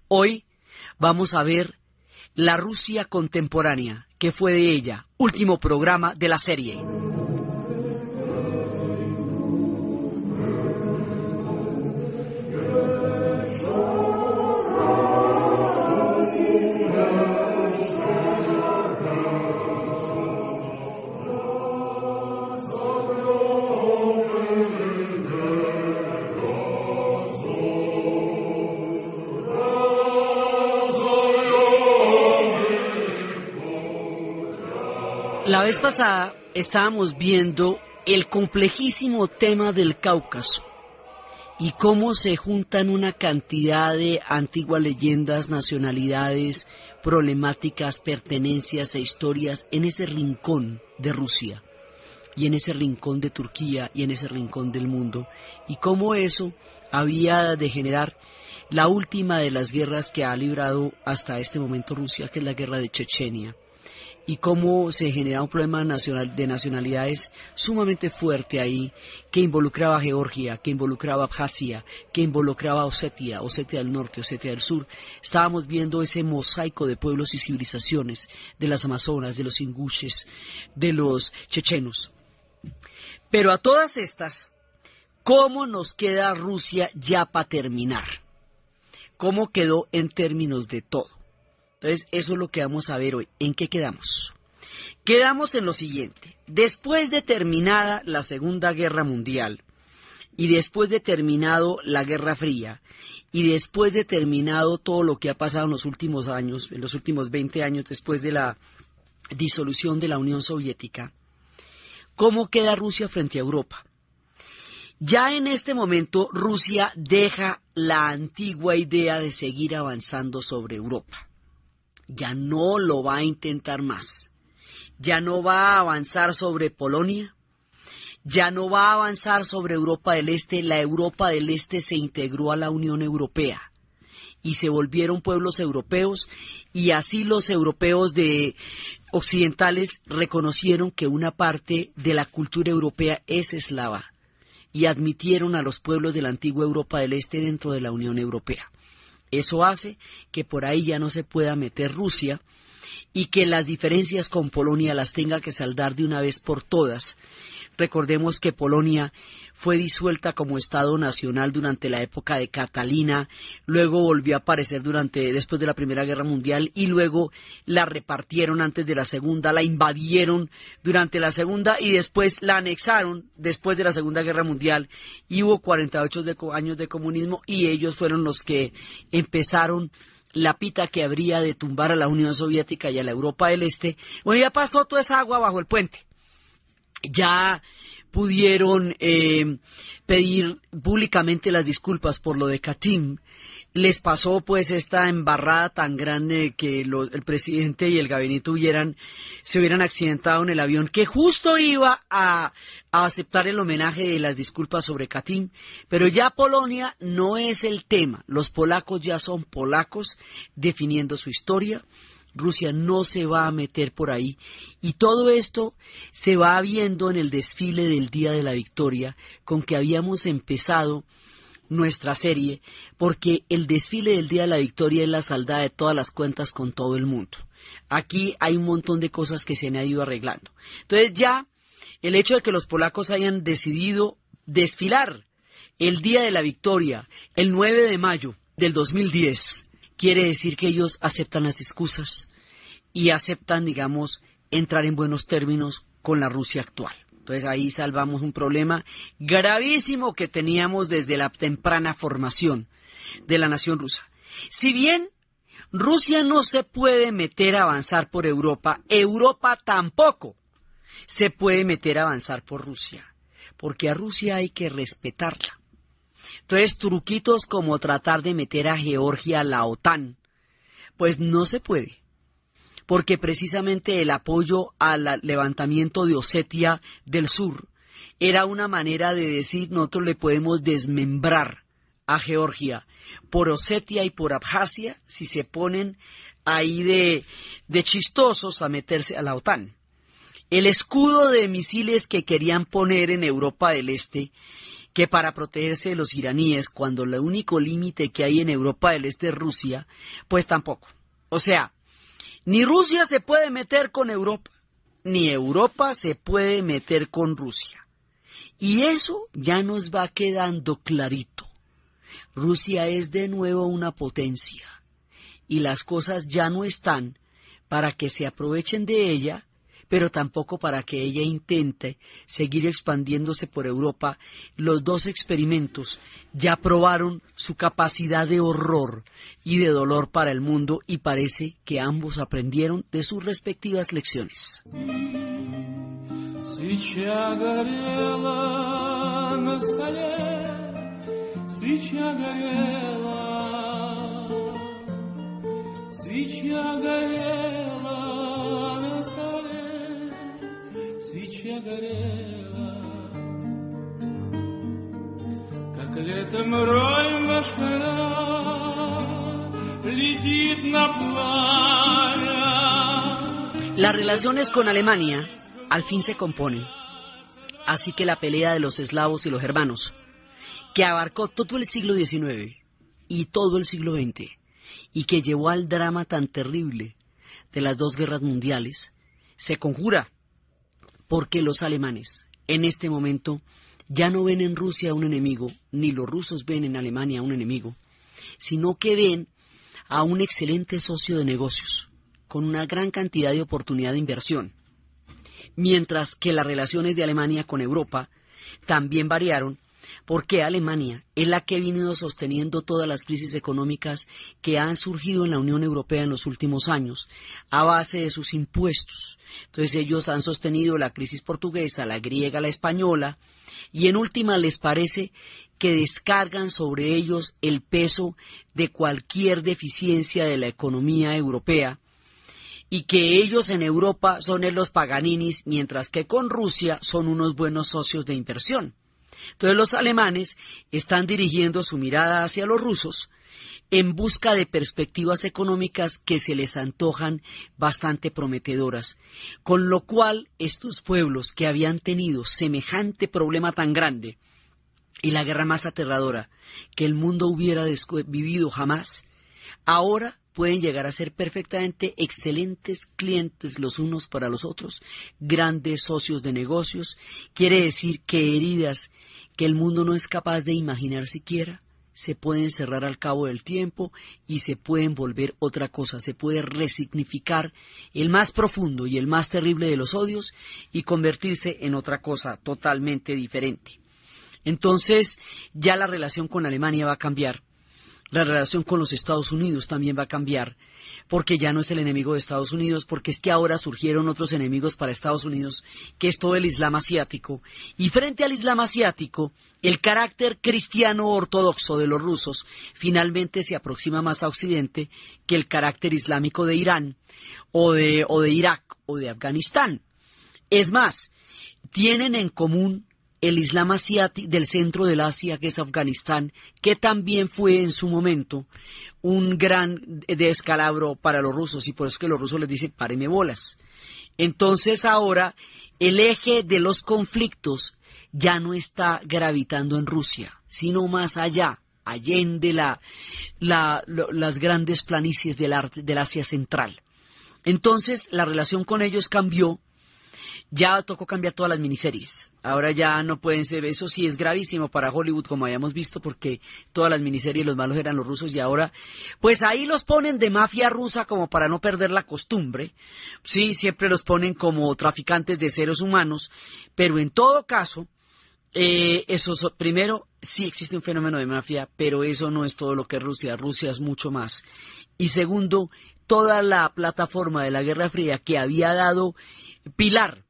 Hoy vamos a ver la Rusia contemporánea, ¿qué fue de ella? Último programa de la serie. La vez pasada estábamos viendo el complejísimo tema del Cáucaso y cómo se juntan una cantidad de antiguas leyendas, nacionalidades, problemáticas, pertenencias e historias en ese rincón de Rusia y en ese rincón de Turquía y en ese rincón del mundo, y cómo eso había de generar la última de las guerras que ha librado hasta este momento Rusia, que es la guerra de Chechenia. Y cómo se genera un problema de nacionalidades sumamente fuerte ahí, que involucraba a Georgia, que involucraba a Abjasia, que involucraba a Osetia, Osetia del Norte, Osetia del Sur. Estábamos viendo ese mosaico de pueblos y civilizaciones, de las amazonas, de los ingushes, de los chechenos. Pero a todas estas, ¿cómo nos queda Rusia ya para terminar? ¿Cómo quedó en términos de todo? Entonces, eso es lo que vamos a ver hoy. ¿En qué quedamos? Quedamos en lo siguiente. Después de terminada la Segunda Guerra Mundial, y después de terminado la Guerra Fría, y después de terminado todo lo que ha pasado en los últimos años, en los últimos 20 años después de la disolución de la Unión Soviética, ¿cómo queda Rusia frente a Europa? Ya en este momento Rusia deja la antigua idea de seguir avanzando sobre Europa. Ya no lo va a intentar más. Ya no va a avanzar sobre Polonia. Ya no va a avanzar sobre Europa del Este. La Europa del Este se integró a la Unión Europea y se volvieron pueblos europeos, y así los europeos occidentales reconocieron que una parte de la cultura europea es eslava y admitieron a los pueblos de la antigua Europa del Este dentro de la Unión Europea. Eso hace que por ahí ya no se pueda meter Rusia y que las diferencias con Polonia las tenga que saldar de una vez por todas. Recordemos que Polonia fue disuelta como Estado nacional durante la época de Catalina, luego volvió a aparecer después de la Primera Guerra Mundial, y luego la repartieron antes de la Segunda, la invadieron durante la Segunda y después la anexaron después de la Segunda Guerra Mundial, y hubo 48 años de comunismo, y ellos fueron los que empezaron la pita que habría de tumbar a la Unión Soviética y a la Europa del Este. Bueno, ya pasó toda esa agua bajo el puente. Ya pudieron pedir públicamente las disculpas por lo de Katyn. Les pasó pues esta embarrada tan grande que el presidente y el gabinete se hubieran accidentado en el avión que justo iba a aceptar el homenaje de las disculpas sobre Katyn. Pero ya Polonia no es el tema. Los polacos ya son polacos definiendo su historia. Rusia no se va a meter por ahí, y todo esto se va viendo en el desfile del Día de la Victoria con que habíamos empezado nuestra serie, porque el desfile del Día de la Victoria es la saldada de todas las cuentas con todo el mundo. Aquí hay un montón de cosas que se han ido arreglando. Entonces ya el hecho de que los polacos hayan decidido desfilar el Día de la Victoria el 9 de mayo del 2010 quiere decir que ellos aceptan las excusas y aceptan, digamos, entrar en buenos términos con la Rusia actual. Entonces ahí salvamos un problema gravísimo que teníamos desde la temprana formación de la nación rusa. Si bien Rusia no se puede meter a avanzar por Europa, Europa tampoco se puede meter a avanzar por Rusia, porque a Rusia hay que respetarla. Entonces, truquitos como tratar de meter a Georgia a la OTAN, pues no se puede, porque precisamente el apoyo al levantamiento de Osetia del Sur era una manera de decir: nosotros le podemos desmembrar a Georgia por Osetia y por Abjasia si se ponen ahí de chistosos a meterse a la OTAN. El escudo de misiles que querían poner en Europa del Este que para protegerse de los iraníes, cuando el único límite que hay en Europa del Este es Rusia, pues tampoco. O sea, ni Rusia se puede meter con Europa, ni Europa se puede meter con Rusia. Y eso ya nos va quedando clarito. Rusia es de nuevo una potencia, y las cosas ya no están para que se aprovechen de ella, pero tampoco para que ella intente seguir expandiéndose por Europa. Los dos experimentos ya probaron su capacidad de horror y de dolor para el mundo, y parece que ambos aprendieron de sus respectivas lecciones. Свеча горела, как летом рой машкара летит на пламя. Las relaciones con Alemania al fin se componen. Así que la pelea de los eslavos y los germanos, que abarcó todo el siglo XIX y todo el siglo XX, y que llevó al drama tan terrible de las dos guerras mundiales, se conjura porque los alemanes en este momento ya no ven en Rusia un enemigo, ni los rusos ven en Alemania un enemigo, sino que ven a un excelente socio de negocios, con una gran cantidad de oportunidad de inversión, mientras que las relaciones de Alemania con Europa también variaron, porque Alemania es la que ha venido sosteniendo todas las crisis económicas que han surgido en la Unión Europea en los últimos años, a base de sus impuestos. Entonces ellos han sostenido la crisis portuguesa, la griega, la española, y en última les parece que descargan sobre ellos el peso de cualquier deficiencia de la economía europea, y que ellos en Europa son los Paganinis, mientras que con Rusia son unos buenos socios de inversión. Entonces los alemanes están dirigiendo su mirada hacia los rusos en busca de perspectivas económicas que se les antojan bastante prometedoras, con lo cual estos pueblos que habían tenido semejante problema tan grande y la guerra más aterradora que el mundo hubiera vivido jamás, ahora pueden llegar a ser perfectamente excelentes clientes los unos para los otros, grandes socios de negocios. Quiere decir que heridas que el mundo no es capaz de imaginar siquiera, se pueden cerrar al cabo del tiempo y se pueden volver otra cosa, se puede resignificar el más profundo y el más terrible de los odios y convertirse en otra cosa totalmente diferente. Entonces, ya la relación con Alemania va a cambiar. La relación con los Estados Unidos también va a cambiar, porque ya no es el enemigo de Estados Unidos, porque es que ahora surgieron otros enemigos para Estados Unidos, que es todo el Islam asiático, y frente al Islam asiático, el carácter cristiano ortodoxo de los rusos finalmente se aproxima más a Occidente que el carácter islámico de Irán, o de Irak, o de Afganistán. Es más, tienen en común el Islam asiático del centro del Asia, que es Afganistán, que también fue en su momento un gran descalabro para los rusos, y por eso es que los rusos les dicen páreme bolas. Entonces ahora el eje de los conflictos ya no está gravitando en Rusia, sino más allá, allende las grandes planicies del Asia Central. Entonces la relación con ellos cambió. Ya tocó cambiar todas las miniseries. Ahora ya no pueden ser, eso sí es gravísimo para Hollywood, como habíamos visto, porque todas las miniseries los malos eran los rusos, y ahora pues ahí los ponen de mafia rusa como para no perder la costumbre. Sí, siempre los ponen como traficantes de seres humanos, pero en todo caso, primero, sí existe un fenómeno de mafia, pero eso no es todo lo que es Rusia. Rusia es mucho más. Y segundo, toda la plataforma de la Guerra Fría que había dado pilar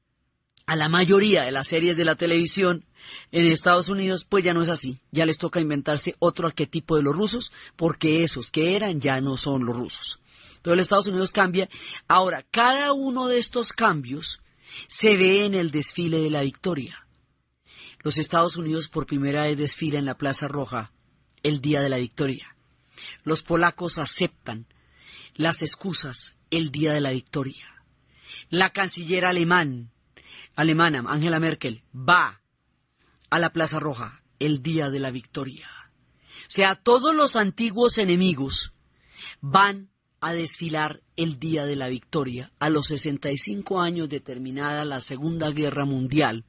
a la mayoría de las series de la televisión en Estados Unidos, pues ya no es así. Ya les toca inventarse otro arquetipo de los rusos, porque esos que eran ya no son los rusos. Entonces Estados Unidos cambia. Ahora, cada uno de estos cambios se ve en el desfile de la victoria. Los Estados Unidos por primera vez desfilan en la Plaza Roja el día de la victoria. Los polacos aceptan las excusas el día de la victoria. La canciller alemana, Angela Merkel, va a la Plaza Roja el día de la victoria. O sea, todos los antiguos enemigos van a desfilar el día de la victoria, a los 65 años de terminada la Segunda Guerra Mundial,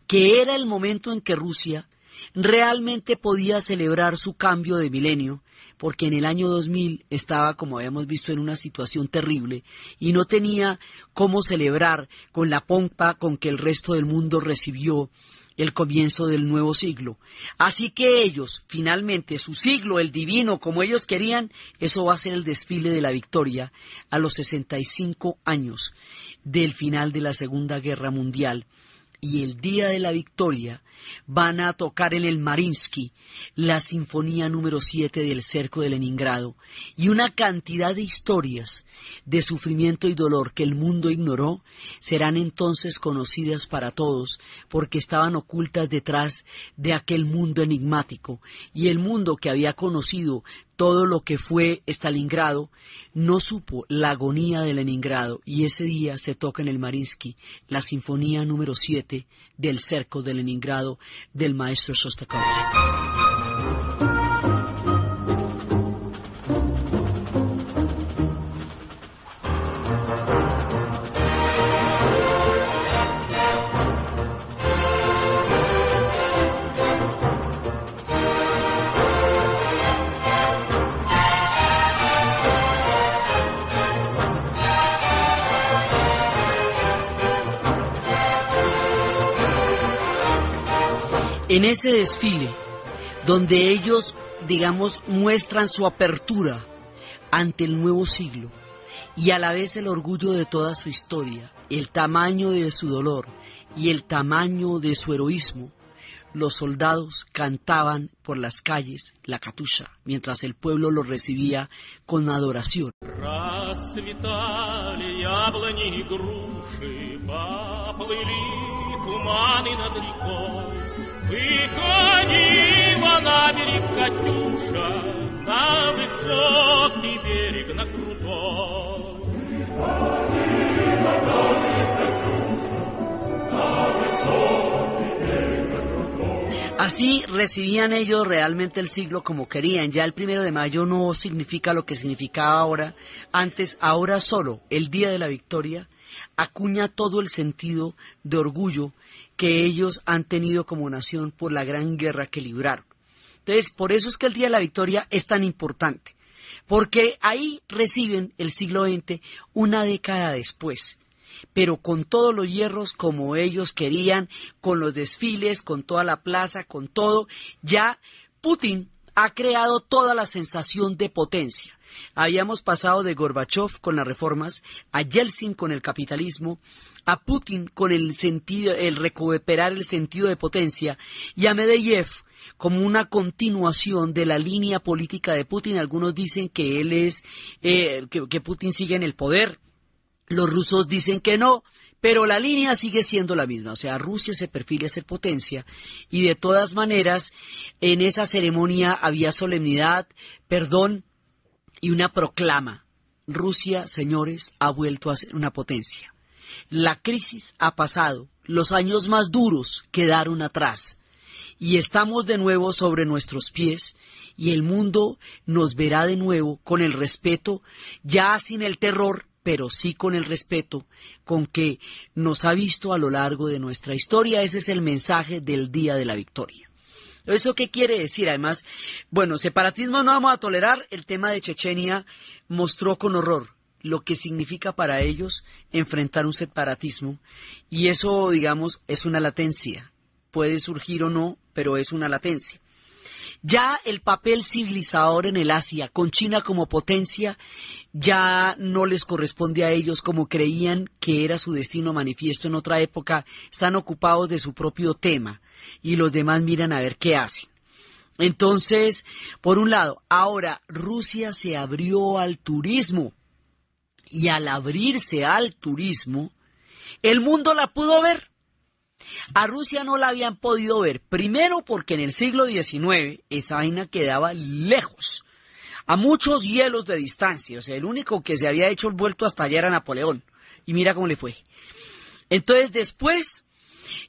que era el momento en que Rusia realmente podía celebrar su cambio de milenio, porque en el año 2000 estaba, como habíamos visto, en una situación terrible y no tenía cómo celebrar con la pompa con que el resto del mundo recibió el comienzo del nuevo siglo. Así que ellos, finalmente, su siglo, el divino, como ellos querían, eso va a ser el desfile de la victoria a los 65 años del final de la Segunda Guerra Mundial. Y el día de la victoria van a tocar en el Mariinsky la Sinfonía número 7 del Cerco de Leningrado y una cantidad de historias de sufrimiento y dolor que el mundo ignoró serán entonces conocidas para todos porque estaban ocultas detrás de aquel mundo enigmático, y el mundo que había conocido todo lo que fue Stalingrado no supo la agonía de Leningrado, y ese día se toca en el Mariinsky la Sinfonía número 7 del Cerco de Leningrado del maestro Shostakovich. En ese desfile, donde ellos, digamos, muestran su apertura ante el nuevo siglo y a la vez el orgullo de toda su historia, el tamaño de su dolor y el tamaño de su heroísmo, los soldados cantaban por las calles la Katusha, mientras el pueblo los recibía con adoración. Выходила на берег Катюша, на высокий берег, на крутой. Выходила на берег Катюша, на высокий берег, на крутой. Así recibían ellos realmente el siglo como querían. Ya el 1 de mayo no significa lo que significaba ahora. Antes, ahora solo, el día de la victoria, acuña todo el sentido de orgullo que ellos han tenido como nación por la gran guerra que libraron. Entonces, por eso es que el Día de la Victoria es tan importante, porque ahí reciben el siglo XX una década después, pero con todos los hierros como ellos querían, con los desfiles, con toda la plaza, con todo. Ya Putin ha creado toda la sensación de potencia. Habíamos pasado de Gorbachev con las reformas, a Yeltsin con el capitalismo, a Putin con el recuperar el sentido de potencia, y a Medvedev como una continuación de la línea política de Putin. Algunos dicen que él es que Putin sigue en el poder, los rusos dicen que no, pero la línea sigue siendo la misma. O sea, Rusia se perfila a ser potencia, y de todas maneras en esa ceremonia había solemnidad, perdón y una proclama. Rusia, señores, ha vuelto a ser una potencia. La crisis ha pasado, los años más duros quedaron atrás, y estamos de nuevo sobre nuestros pies, y el mundo nos verá de nuevo con el respeto, ya sin el terror, pero sí con el respeto con que nos ha visto a lo largo de nuestra historia. Ese es el mensaje del Día de la Victoria. ¿Eso qué quiere decir? Además, bueno, separatismo no vamos a tolerar. El tema de Chechenia mostró con horror lo que significa para ellos enfrentar un separatismo, y eso, digamos, es una latencia. Puede surgir o no, pero es una latencia. Ya el papel civilizador en el Asia, con China como potencia, ya no les corresponde a ellos como creían que era su destino manifiesto en otra época. Están ocupados de su propio tema y los demás miran a ver qué hacen. Entonces, por un lado, ahora Rusia se abrió al turismo, y al abrirse al turismo, el mundo la pudo ver. A Rusia no la habían podido ver, primero porque en el siglo XIX esa vaina quedaba lejos, a muchos hielos de distancia. O sea, el único que se había hecho el vuelto hasta allá era Napoleón, y mira cómo le fue. Entonces después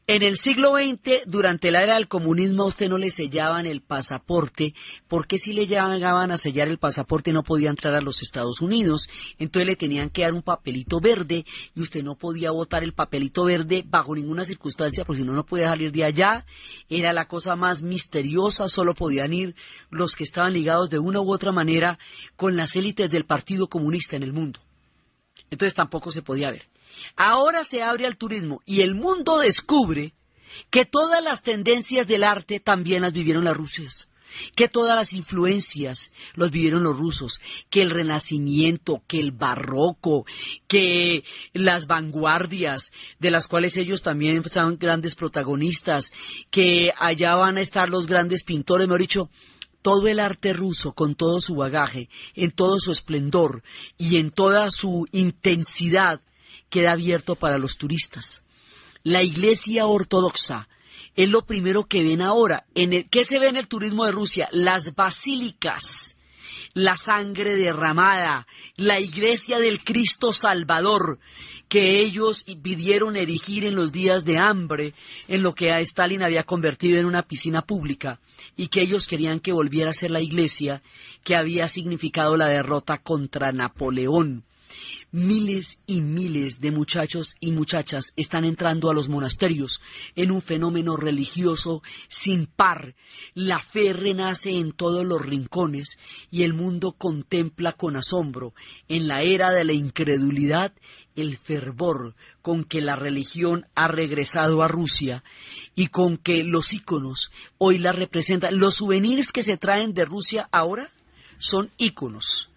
En el siglo XX, durante la era del comunismo, a usted no le sellaban el pasaporte, porque si le llegaban a sellar el pasaporte no podía entrar a los Estados Unidos, entonces le tenían que dar un papelito verde y usted no podía botar el papelito verde bajo ninguna circunstancia, porque si no, no podía salir de allá. Era la cosa más misteriosa, solo podían ir los que estaban ligados de una u otra manera con las élites del Partido Comunista en el mundo. Entonces tampoco se podía ver. Ahora se abre al turismo y el mundo descubre que todas las tendencias del arte también las vivieron las rusas, que todas las influencias los vivieron los rusos, que el Renacimiento, que el Barroco, que las vanguardias, de las cuales ellos también son grandes protagonistas, que allá van a estar los grandes pintores, mejor dicho, todo el arte ruso, con todo su bagaje, en todo su esplendor y en toda su intensidad, queda abierto para los turistas. La Iglesia Ortodoxa es lo primero que ven ahora. ¿Qué se ve en el turismo de Rusia? Las basílicas, la sangre derramada, la Iglesia del Cristo Salvador, que ellos pidieron erigir en los días de hambre, en lo que a Stalin había convertido en una piscina pública, y que ellos querían que volviera a ser la iglesia que había significado la derrota contra Napoleón. Miles y miles de muchachos y muchachas están entrando a los monasterios en un fenómeno religioso sin par. La fe renace en todos los rincones y el mundo contempla con asombro, en la era de la incredulidad, el fervor con que la religión ha regresado a Rusia y con que los íconos hoy la representan. Los souvenirs que se traen de Rusia ahora son íconos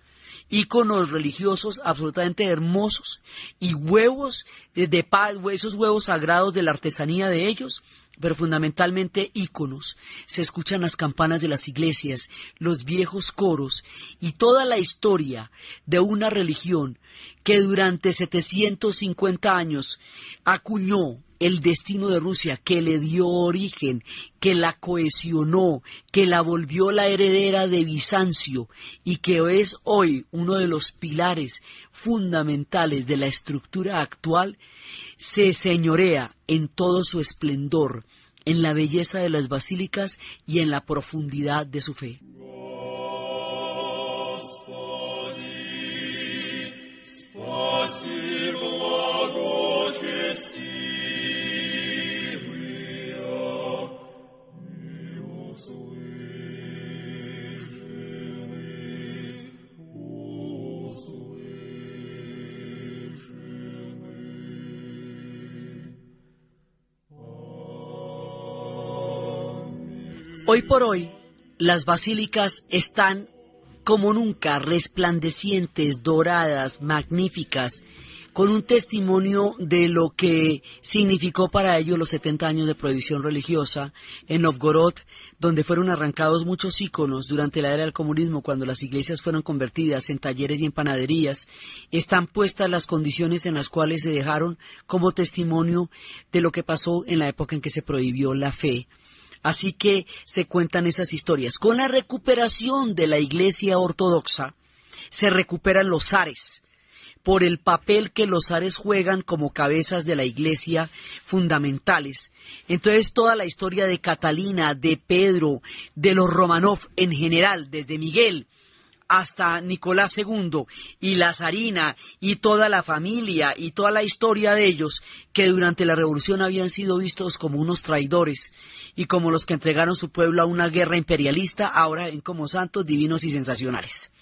religiosos absolutamente hermosos y huevos de paz, esos huevos sagrados de la artesanía de ellos, pero fundamentalmente íconos. Se escuchan las campanas de las iglesias, los viejos coros y toda la historia de una religión que durante 750 años acuñó el destino de Rusia, que le dio origen, que la cohesionó, que la volvió la heredera de Bizancio y que es hoy uno de los pilares fundamentales de la estructura actual, se señorea en todo su esplendor, en la belleza de las basílicas y en la profundidad de su fe. Hoy por hoy, las basílicas están como nunca resplandecientes, doradas, magníficas, con un testimonio de lo que significó para ellos los 70 años de prohibición religiosa en Novgorod, donde fueron arrancados muchos íconos durante la era del comunismo, cuando las iglesias fueron convertidas en talleres y en panaderías. Están puestas las condiciones en las cuales se dejaron como testimonio de lo que pasó en la época en que se prohibió la fe. Así que se cuentan esas historias. Con la recuperación de la Iglesia Ortodoxa, se recuperan los zares, por el papel que los zares juegan como cabezas de la Iglesia fundamentales. Entonces toda la historia de Catalina, de Pedro, de los Romanov en general, desde Miguel hasta Nicolás II y la zarina y toda la familia y toda la historia de ellos, que durante la revolución habían sido vistos como unos traidores y como los que entregaron su pueblo a una guerra imperialista, ahora ven como santos, divinos y sensacionales.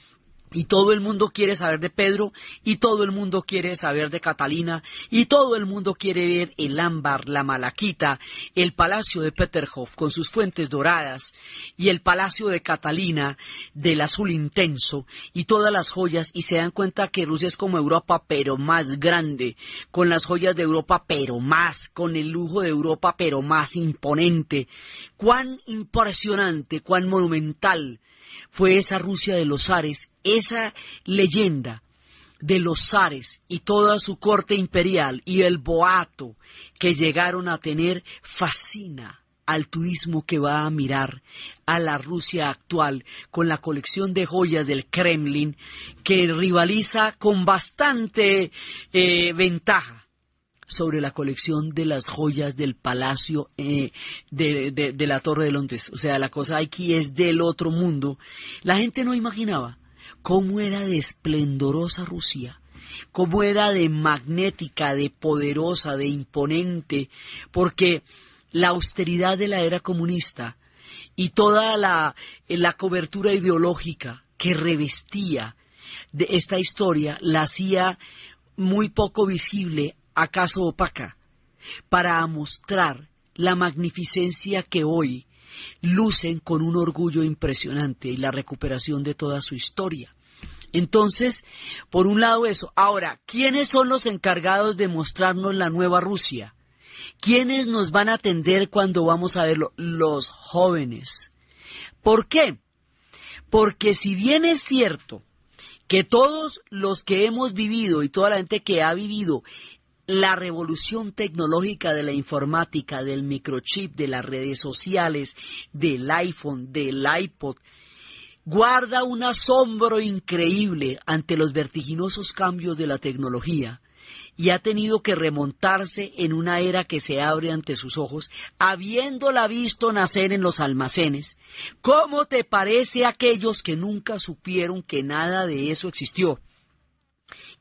Y todo el mundo quiere saber de Pedro, y todo el mundo quiere saber de Catalina, y todo el mundo quiere ver el ámbar, la malaquita, el palacio de Peterhof con sus fuentes doradas, y el palacio de Catalina del azul intenso, y todas las joyas, y se dan cuenta que Rusia es como Europa, pero más grande, con las joyas de Europa, pero más, con el lujo de Europa, pero más imponente. Cuán impresionante, cuán monumental fue esa Rusia de los zares, esa leyenda de los zares y toda su corte imperial y el boato que llegaron a tener fascina al turismo que va a mirar a la Rusia actual con la colección de joyas del Kremlin, que rivaliza con bastante ventaja sobre la colección de las joyas del palacio de la Torre de Londres. O sea, la cosa aquí es del otro mundo. La gente no imaginaba cómo era de esplendorosa Rusia, cómo era de magnética, de poderosa, de imponente, porque la austeridad de la era comunista y toda la cobertura ideológica que revestía de esta historia la hacía muy poco visible, acaso opaca, para mostrar la magnificencia que hoy lucen con un orgullo impresionante y la recuperación de toda su historia. Entonces, por un lado eso. Ahora, ¿quiénes son los encargados de mostrarnos la nueva Rusia? ¿Quiénes nos van a atender cuando vamos a verlo? Los jóvenes. ¿Por qué? Porque si bien es cierto que todos los que hemos vivido y toda la gente que ha vivido la revolución tecnológica de la informática, del microchip, de las redes sociales, del iPhone, del iPod, guarda un asombro increíble ante los vertiginosos cambios de la tecnología y ha tenido que remontarse en una era que se abre ante sus ojos, habiéndola visto nacer en los almacenes. ¿Cómo te parece a aquellos que nunca supieron que nada de eso existió,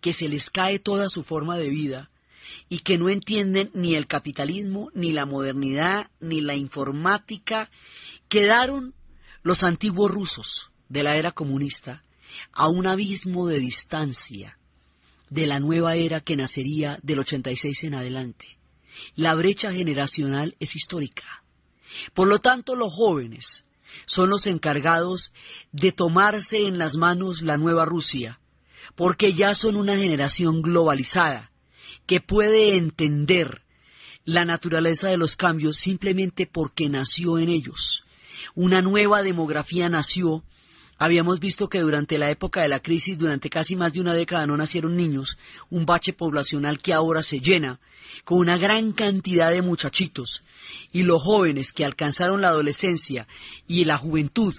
que se les cae toda su forma de vida y que no entienden ni el capitalismo, ni la modernidad, ni la informática? Quedaron los antiguos rusos de la era comunista a un abismo de distancia de la nueva era que nacería del 86 en adelante. La brecha generacional es histórica. Por lo tanto, los jóvenes son los encargados de tomarse en las manos la nueva Rusia, porque ya son una generación globalizada que puede entender la naturaleza de los cambios simplemente porque nació en ellos. Una nueva demografía nació. Habíamos visto que durante la época de la crisis, durante casi más de una década no nacieron niños, un bache poblacional que ahora se llena con una gran cantidad de muchachitos, y los jóvenes que alcanzaron la adolescencia y la juventud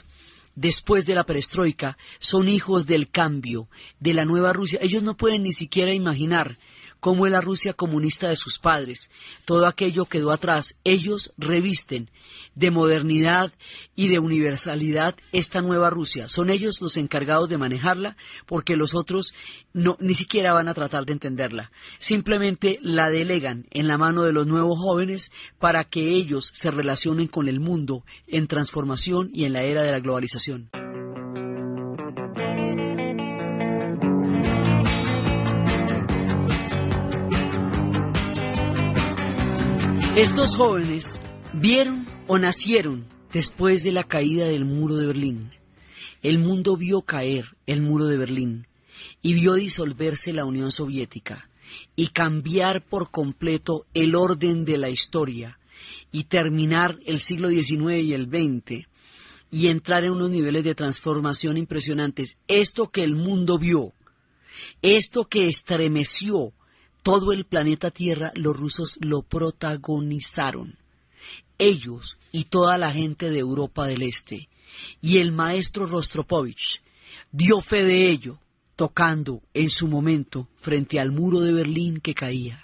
después de la perestroika son hijos del cambio, de la nueva Rusia. Ellos no pueden ni siquiera imaginar cómo es la Rusia comunista de sus padres. Todo aquello quedó atrás. Ellos revisten de modernidad y de universalidad esta nueva Rusia. Son ellos los encargados de manejarla, porque los otros ni siquiera van a tratar de entenderla. Simplemente la delegan en la mano de los nuevos jóvenes para que ellos se relacionen con el mundo en transformación y en la era de la globalización. Estos jóvenes vieron o nacieron después de la caída del muro de Berlín. El mundo vio caer el muro de Berlín y vio disolverse la Unión Soviética y cambiar por completo el orden de la historia y terminar el siglo XIX y el XX y entrar en unos niveles de transformación impresionantes. Esto que el mundo vio, esto que estremeció todo el planeta Tierra, los rusos lo protagonizaron. Ellos y toda la gente de Europa del Este. Y el maestro Rostropovich dio fe de ello, tocando en su momento frente al muro de Berlín que caía.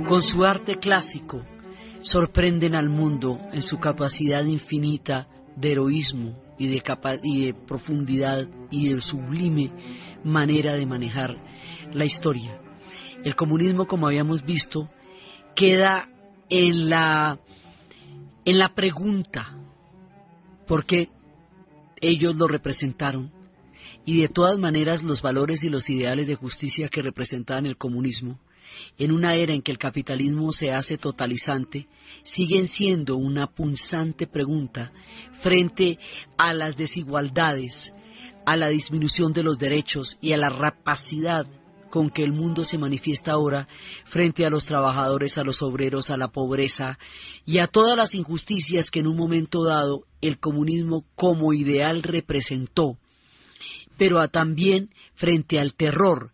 Con su arte clásico, sorprenden al mundo en su capacidad infinita de heroísmo y de profundidad y de sublime manera de manejar la historia. El comunismo, como habíamos visto, queda en la pregunta, porque ellos lo representaron, y de todas maneras los valores y los ideales de justicia que representaban el comunismo, en una era en que el capitalismo se hace totalizante, siguen siendo una punzante pregunta frente a las desigualdades, a la disminución de los derechos y a la rapacidad con que el mundo se manifiesta ahora frente a los trabajadores, a los obreros, a la pobreza y a todas las injusticias que en un momento dado el comunismo como ideal representó, pero también frente al terror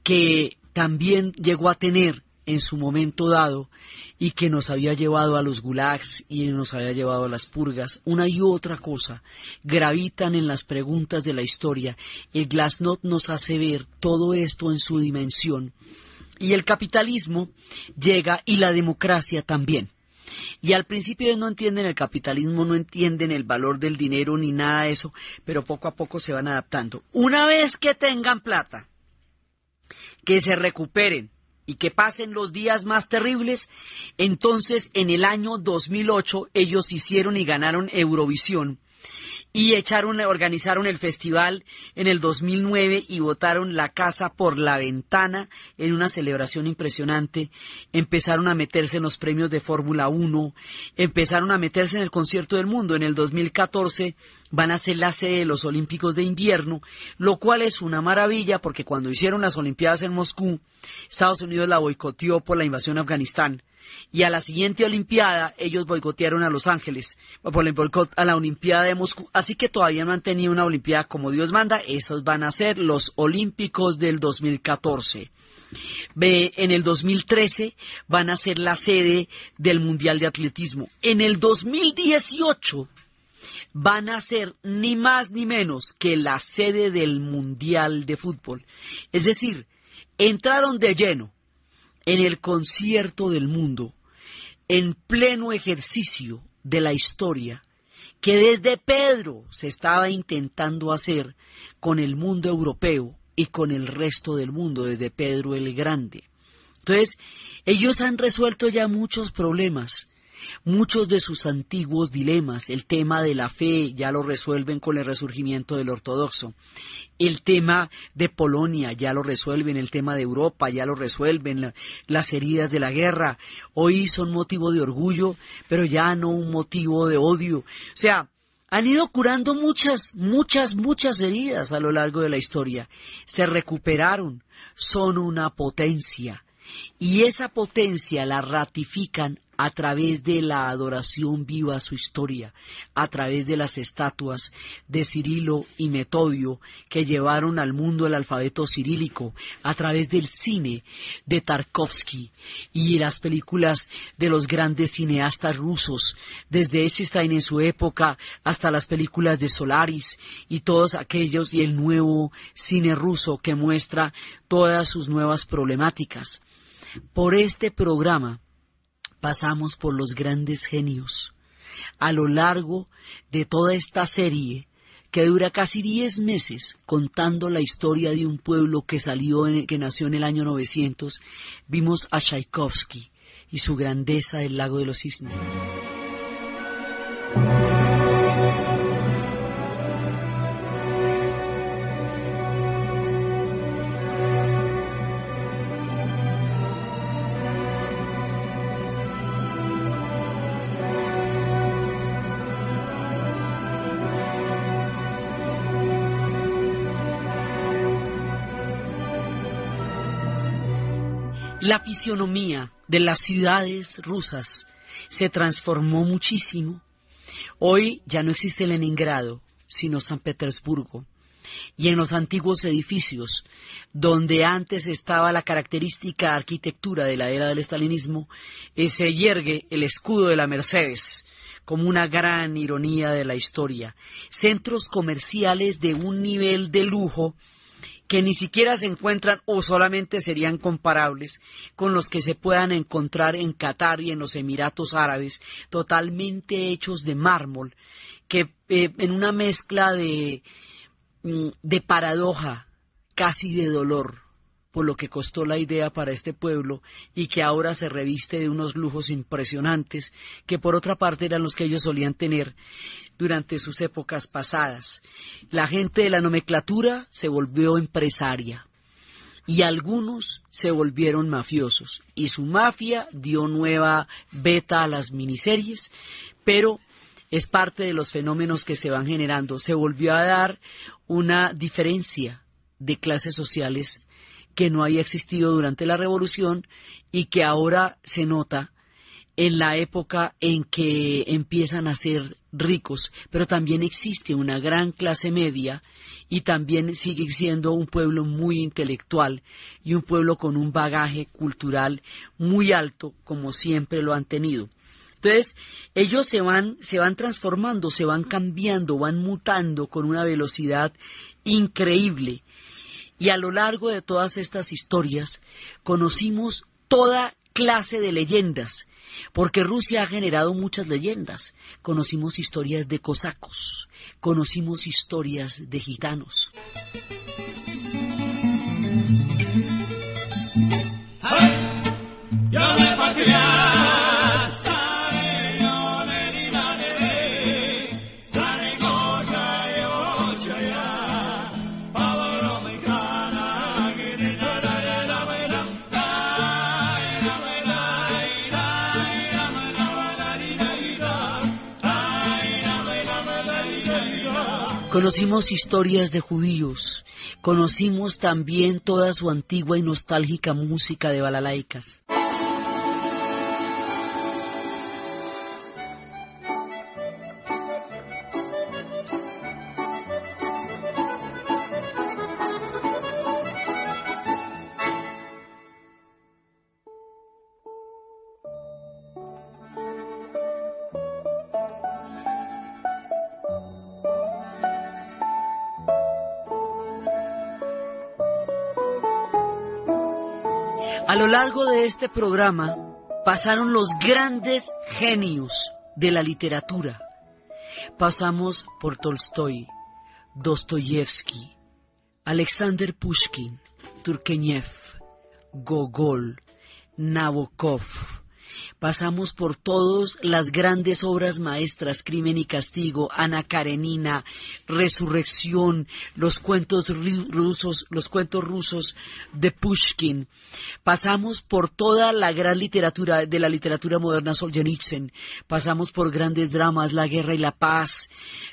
que también llegó a tener en su momento dado y que nos había llevado a los gulags y nos había llevado a las purgas. Una y otra cosa gravitan en las preguntas de la historia. El Glasnost nos hace ver todo esto en su dimensión y el capitalismo llega y la democracia también. Y al principio ellos no entienden el capitalismo, no entienden el valor del dinero ni nada de eso, pero poco a poco se van adaptando. Una vez que tengan plata, que se recuperen y que pasen los días más terribles, entonces en el año 2008 ellos hicieron y ganaron Eurovisión y organizaron el festival en el 2009 y botaron la casa por la ventana en una celebración impresionante. Empezaron a meterse en los premios de Fórmula 1, empezaron a meterse en el concierto del mundo. En el 2014 van a ser la sede de los Olímpicos de invierno, lo cual es una maravilla porque cuando hicieron las Olimpiadas en Moscú, Estados Unidos la boicoteó por la invasión a Afganistán. Y a la siguiente Olimpiada ellos boicotearon a Los Ángeles por el boicot a la Olimpiada de Moscú, así que todavía no han tenido una Olimpiada como Dios manda. Esos van a ser los Olímpicos del 2014. En el 2013 van a ser la sede del Mundial de Atletismo. En el 2018 van a ser ni más ni menos que la sede del Mundial de Fútbol. Es decir, entraron de lleno en el concierto del mundo, en pleno ejercicio de la historia, que desde Pedro se estaba intentando hacer con el mundo europeo y con el resto del mundo, desde Pedro el Grande. Entonces, ellos han resuelto ya muchos problemas, muchos de sus antiguos dilemas. El tema de la fe ya lo resuelven con el resurgimiento del ortodoxo. El tema de Polonia ya lo resuelven, el tema de Europa ya lo resuelven, las heridas de la guerra. Hoy son motivo de orgullo, pero ya no un motivo de odio. O sea, han ido curando muchas heridas a lo largo de la historia. Se recuperaron, son una potencia. Y esa potencia la ratifican a través de la adoración viva a su historia, a través de las estatuas de Cirilo y Metodio que llevaron al mundo el alfabeto cirílico, a través del cine de Tarkovsky y las películas de los grandes cineastas rusos, desde Eisenstein en su época hasta las películas de Solaris y todos aquellos, y el nuevo cine ruso que muestra todas sus nuevas problemáticas. Por este programa pasamos por los grandes genios a lo largo de toda esta serie que dura casi 10 meses contando la historia de un pueblo que nació en el año 900. Vimos a Tchaikovsky y su grandeza del Lago de los Cisnes. La fisionomía de las ciudades rusas se transformó muchísimo. Hoy ya no existe Leningrado, sino San Petersburgo. Y en los antiguos edificios, donde antes estaba la característica arquitectura de la era del estalinismo, se yergue el escudo de la Mercedes, como una gran ironía de la historia. Centros comerciales de un nivel de lujo que ni siquiera se encuentran o solamente serían comparables con los que se puedan encontrar en Qatar y en los Emiratos Árabes, totalmente hechos de mármol, que en una mezcla de paradoja, casi de dolor, por lo que costó la idea para este pueblo y que ahora se reviste de unos lujos impresionantes, que por otra parte eran los que ellos solían tener durante sus épocas pasadas. La gente de la nomenclatura se volvió empresaria y algunos se volvieron mafiosos y su mafia dio nueva beta a las miniseries, pero es parte de los fenómenos que se van generando. Se volvió a dar una diferencia de clases sociales que no había existido durante la Revolución y que ahora se nota en la época en que empiezan a ser ricos, pero también existe una gran clase media y también sigue siendo un pueblo muy intelectual y un pueblo con un bagaje cultural muy alto, como siempre lo han tenido. Entonces, ellos se van transformando, se van cambiando, van mutando con una velocidad increíble. Y a lo largo de todas estas historias conocimos toda clase de leyendas, porque Rusia ha generado muchas leyendas. Conocimos historias de cosacos, conocimos historias de gitanos. Conocimos historias de judíos, conocimos también toda su antigua y nostálgica música de balalaicas. A lo largo de este programa pasaron los grandes genios de la literatura. Pasamos por Tolstoy, Dostoyevsky, Alexander Pushkin, Turgenev, Gogol, Nabokov. Pasamos por todas las grandes obras maestras, Crimen y Castigo, Ana Karenina, Resurrección, los cuentos rusos de Pushkin. Pasamos por toda la gran literatura de la literatura moderna, Solzhenitsyn. Pasamos por grandes dramas, La Guerra y la Paz,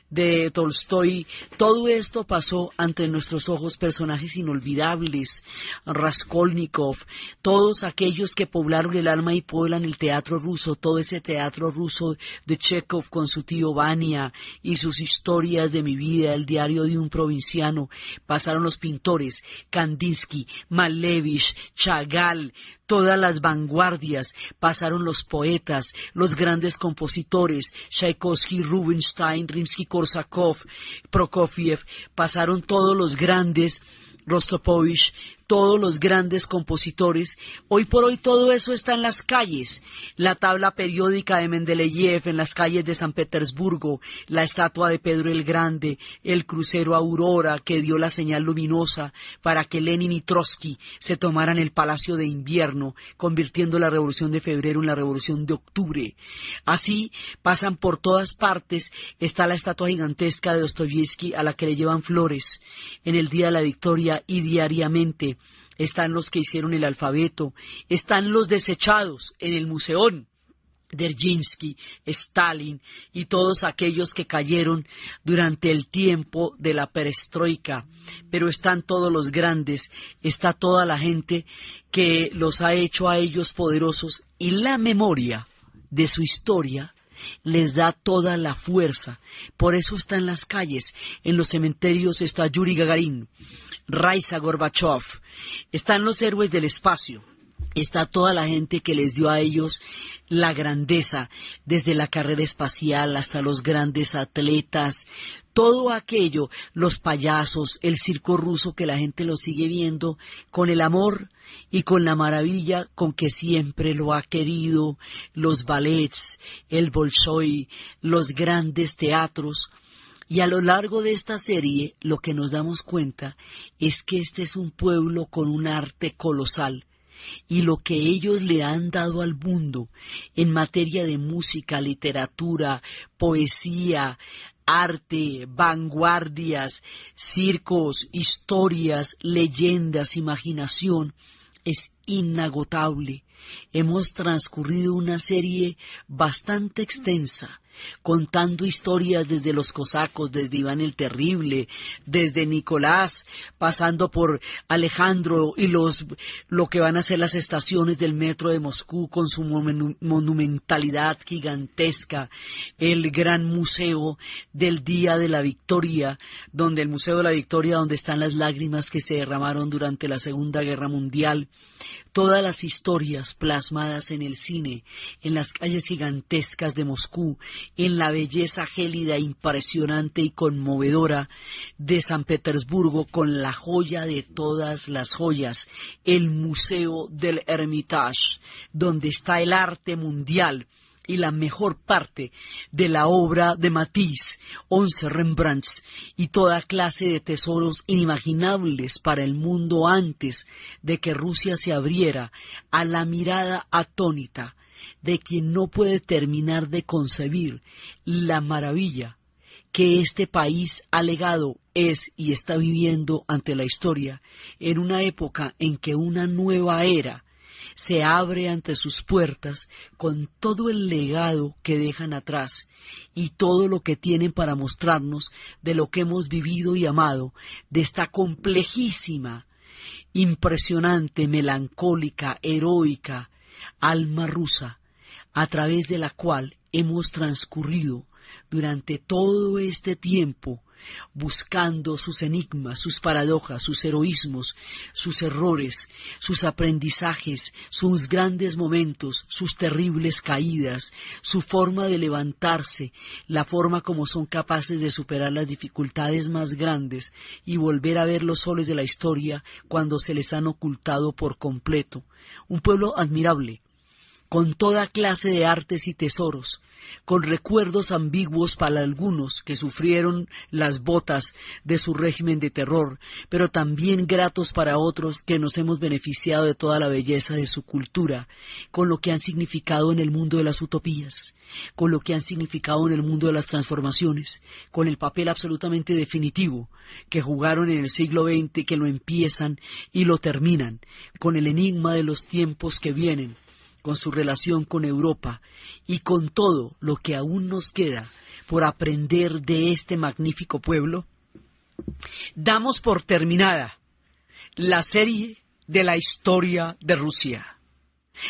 de Tolstoy. Todo esto pasó ante nuestros ojos, personajes inolvidables, Raskolnikov, todos aquellos que poblaron el alma y pueblan el teatro ruso, todo ese teatro ruso de Chekhov con su tío Vania y sus historias de mi vida, el diario de un provinciano. Pasaron los pintores, Kandinsky, Malevich, Chagall, todas las vanguardias, pasaron los poetas, los grandes compositores, Tchaikovsky, Rubinstein, Rimsky-Korsakov, Prokofiev, pasaron todos los grandes, Rostropovich, todos los grandes compositores. Hoy por hoy todo eso está en las calles. La tabla periódica de Mendeleev en las calles de San Petersburgo, la estatua de Pedro el Grande, el crucero Aurora que dio la señal luminosa para que Lenin y Trotsky se tomaran el Palacio de Invierno, convirtiendo la Revolución de Febrero en la Revolución de Octubre. Así pasan por todas partes. Está la estatua gigantesca de Dostoyevsky a la que le llevan flores en el Día de la Victoria y diariamente. Están los que hicieron el alfabeto, están los desechados en el Museón, Dzerzhinsky, Stalin y todos aquellos que cayeron durante el tiempo de la perestroika, pero están todos los grandes, está toda la gente que los ha hecho a ellos poderosos y la memoria de su historia les da toda la fuerza. Por eso está en las calles, en los cementerios está Yuri Gagarin, Raisa Gorbachev, están los héroes del espacio, está toda la gente que les dio a ellos la grandeza, desde la carrera espacial hasta los grandes atletas, todo aquello, los payasos, el circo ruso que la gente lo sigue viendo con el amor y con la maravilla con que siempre lo ha querido, los ballets, el Bolshoi, los grandes teatros. Y a lo largo de esta serie lo que nos damos cuenta es que este es un pueblo con un arte colosal y lo que ellos le han dado al mundo en materia de música, literatura, poesía, arte, vanguardias, circos, historias, leyendas, imaginación, es inagotable. Hemos transcurrido una serie bastante extensa contando historias desde los cosacos, desde Iván el Terrible, desde Nicolás, pasando por Alejandro y lo que van a ser las estaciones del metro de Moscú con su monumentalidad gigantesca, el gran museo del Día de la Victoria, donde el Museo de la Victoria, donde están las lágrimas que se derramaron durante la Segunda Guerra Mundial, todas las historias plasmadas en el cine, en las calles gigantescas de Moscú, en la belleza gélida, impresionante y conmovedora de San Petersburgo, con la joya de todas las joyas, el Museo del Hermitage, donde está el arte mundial y la mejor parte de la obra de Matisse, 11 Rembrandts y toda clase de tesoros inimaginables para el mundo antes de que Rusia se abriera a la mirada atónita de quien no puede terminar de concebir la maravilla que este país ha legado, es y está viviendo ante la historia, en una época en que una nueva era se abre ante sus puertas con todo el legado que dejan atrás y todo lo que tienen para mostrarnos de lo que hemos vivido y amado, de esta complejísima, impresionante, melancólica, heroica alma rusa, a través de la cual hemos transcurrido durante todo este tiempo, buscando sus enigmas, sus paradojas, sus heroísmos, sus errores, sus aprendizajes, sus grandes momentos, sus terribles caídas, su forma de levantarse, la forma como son capaces de superar las dificultades más grandes y volver a ver los soles de la historia cuando se les han ocultado por completo. Un pueblo admirable, con toda clase de artes y tesoros, con recuerdos ambiguos para algunos que sufrieron las botas de su régimen de terror, pero también gratos para otros que nos hemos beneficiado de toda la belleza de su cultura, con lo que han significado en el mundo de las utopías, con lo que han significado en el mundo de las transformaciones, con el papel absolutamente definitivo que jugaron en el siglo XX, que lo empiezan y lo terminan, con el enigma de los tiempos que vienen, con su relación con Europa y con todo lo que aún nos queda por aprender de este magnífico pueblo, damos por terminada la serie de la historia de Rusia.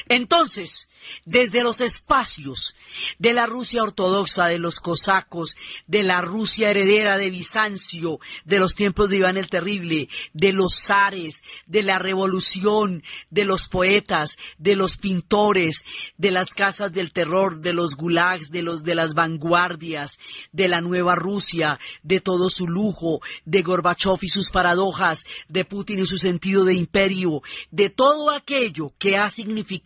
Entonces, desde los espacios de la Rusia ortodoxa, de los cosacos, de la Rusia heredera de Bizancio, de los tiempos de Iván el Terrible, de los zares, de la revolución, de los poetas, de los pintores, de las casas del terror, de los gulags, de las vanguardias, de la nueva Rusia, de todo su lujo, de Gorbachov y sus paradojas, de Putin y su sentido de imperio, de todo aquello que ha significado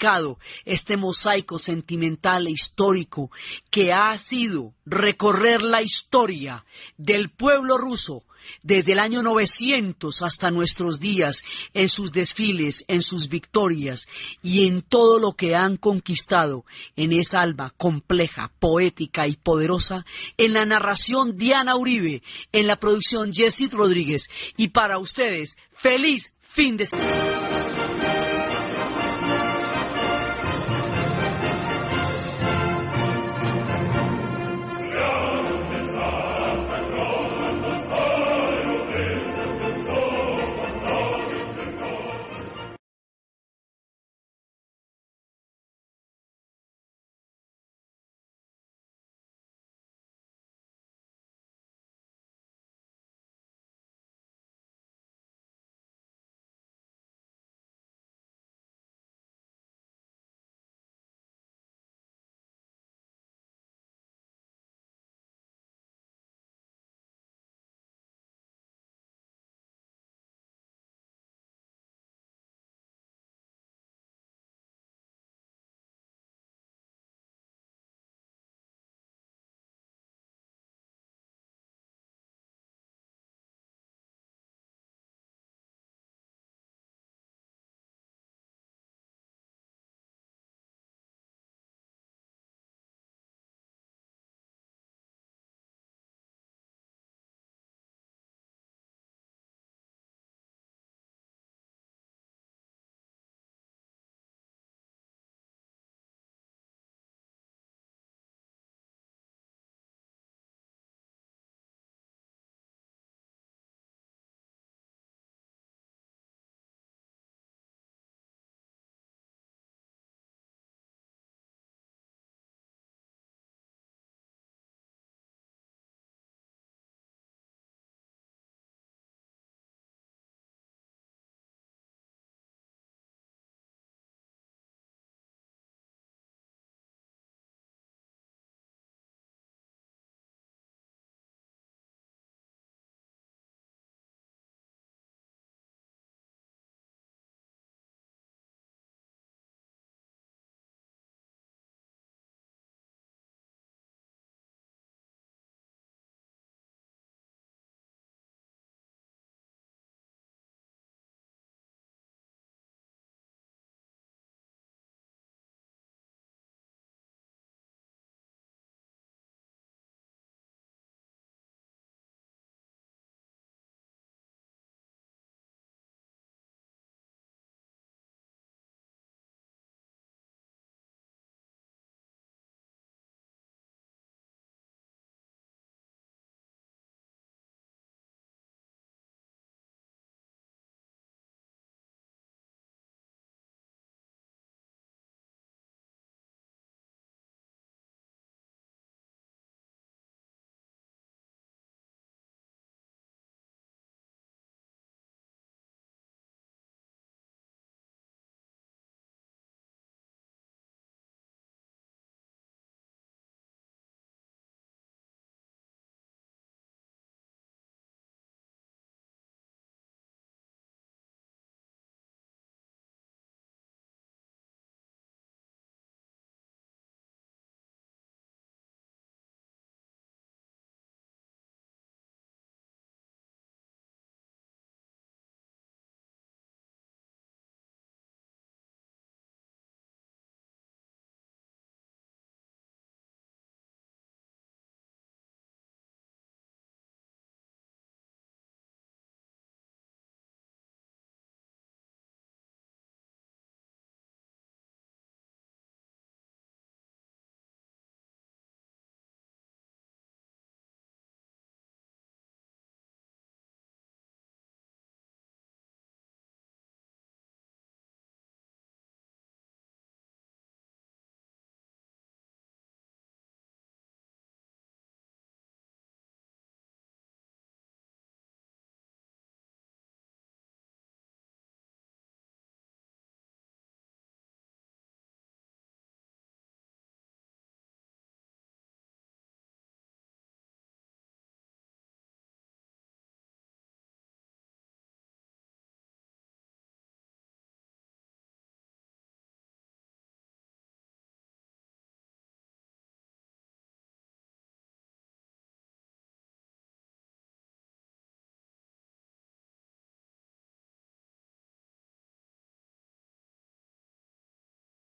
este mosaico sentimental e histórico que ha sido recorrer la historia del pueblo ruso desde el año 900 hasta nuestros días, en sus desfiles, en sus victorias y en todo lo que han conquistado en esa alma compleja, poética y poderosa, en la narración Diana Uribe, en la producción Jessit Rodríguez, y para ustedes, feliz fin de semana.